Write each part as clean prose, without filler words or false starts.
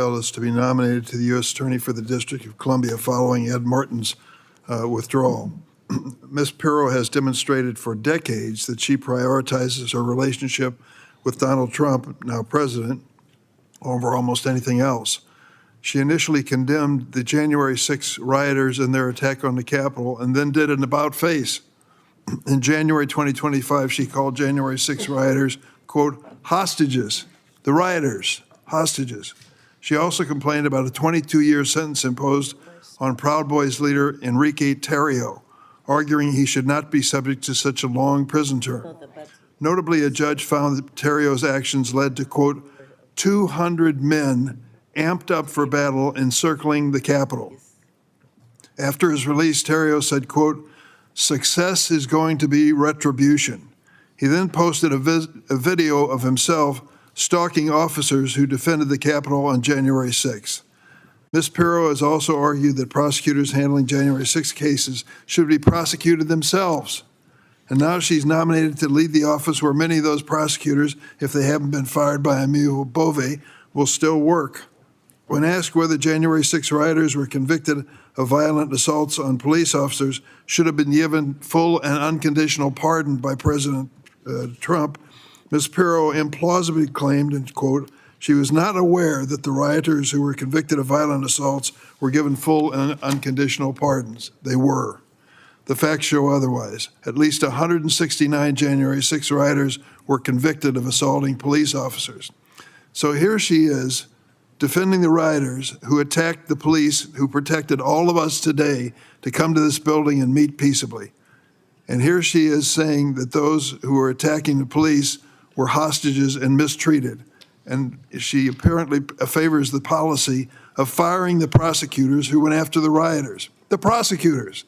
Doyle is to be nominated to the U.S. Attorney for the District of Columbia following Ed Martin's withdrawal. Ms. Pirro has demonstrated for decades that she prioritizes her relationship with Donald Trump, now president, over almost anything else. She initially condemned the January 6 rioters and their attack on the Capitol and then did an about-face. In January 2025, she called January 6 rioters, quote, hostages, the rioters, hostages. She also complained about a 22-year sentence imposed on Proud Boys leader Enrique Tarrio, arguing he should not be subject to such a long prison term. Notably, a judge found that Tarrio's actions led to, quote, 200 men amped up for battle encircling the Capitol. After his release, Tarrio said, quote, success is going to be retribution. He then posted a video of himself stalking officers who defended the Capitol on January 6th. Ms. Pirro has also argued that prosecutors handling January 6 cases should be prosecuted themselves. And now she's nominated to lead the office where many of those prosecutors, if they haven't been fired by Emile Bove, will still work. When asked whether January 6 rioters were convicted of violent assaults on police officers should have been given full and unconditional pardon by President Trump, Ms. Pirro implausibly claimed, and quote, she was not aware that the rioters who were convicted of violent assaults were given full and unconditional pardons. They were. The facts show otherwise. At least 169 January 6 rioters were convicted of assaulting police officers. So here she is, defending the rioters who attacked the police, who protected all of us today to come to this building and meet peaceably. And here she is saying that those who were attacking the police were hostages and mistreated. And she apparently favors the policy of firing the prosecutors who went after the rioters. The prosecutors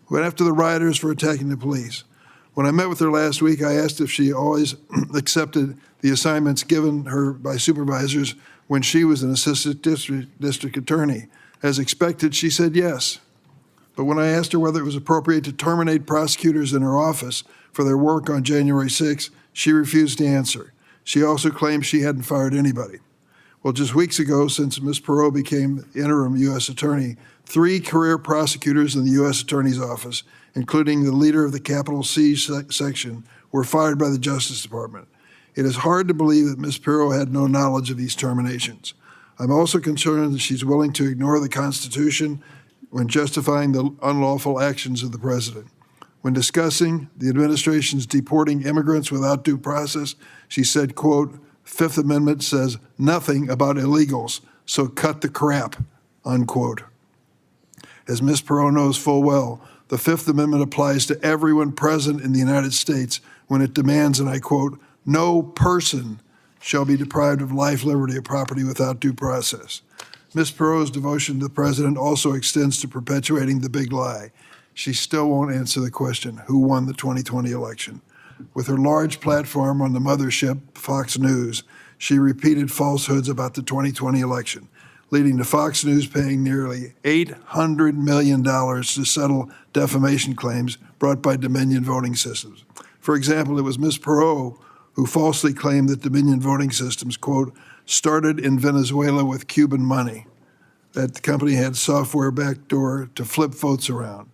who went after the rioters for attacking the police. When I met with her last week, I asked if she always accepted the assignments given her by supervisors when she was an assistant district attorney. As expected, she said yes. But when I asked her whether it was appropriate to terminate prosecutors in her office for their work on January 6, she refused to answer. She also claimed she hadn't fired anybody. Well, just weeks ago, since Ms. Pirro became interim U.S. attorney, 3 career prosecutors in the U.S. Attorney's Office, including the leader of the Capitol Siege section, were fired by the Justice Department. It is hard to believe that Ms. Pirro had no knowledge of these terminations. I'm also concerned that she's willing to ignore the Constitution when justifying the unlawful actions of the president. When discussing the administration's deporting immigrants without due process, she said, quote, Fifth Amendment says nothing about illegals, so cut the crap, unquote. As Ms. Pirro knows full well, the Fifth Amendment applies to everyone present in the United States when it demands, and I quote, no person shall be deprived of life, liberty, or property without due process. Ms. Pirro's devotion to the president also extends to perpetuating the big lie. She still won't answer the question, who won the 2020 election? With her large platform on the mothership, Fox News, she repeated falsehoods about the 2020 election, leading to Fox News paying nearly $800 million to settle defamation claims brought by Dominion Voting Systems. For example, it was Ms. Pirro who falsely claimed that Dominion Voting Systems, quote, started in Venezuela with Cuban money, that the company had software backdoor to flip votes around.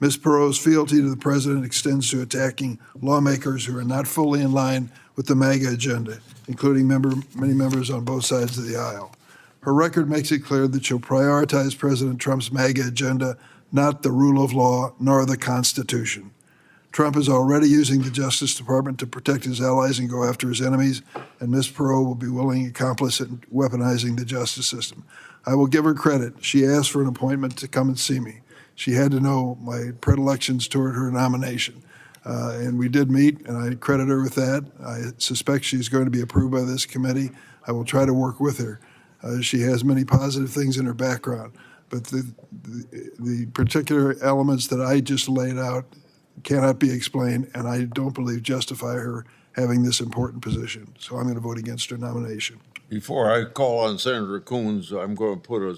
Ms. Pirro's fealty to the president extends to attacking lawmakers who are not fully in line with the MAGA agenda, including many members on both sides of the aisle. Her record makes it clear that she'll prioritize President Trump's MAGA agenda, not the rule of law, nor the Constitution. Trump is already using the Justice Department to protect his allies and go after his enemies, and Ms. Pirro will be willing accomplice in weaponizing the justice system. I will give her credit. She asked for an appointment to come and see me. She had to know my predilections toward her nomination. And we did meet, and I credit her with that. I suspect she's going to be approved by this committee. I will try to work with her. She has many positive things in her background, but the particular elements that I just laid out cannot be explained, and I don't believe justify her having this important position. So I'm going to vote against her nomination. Before I call on Senator Coons, I'm going to put a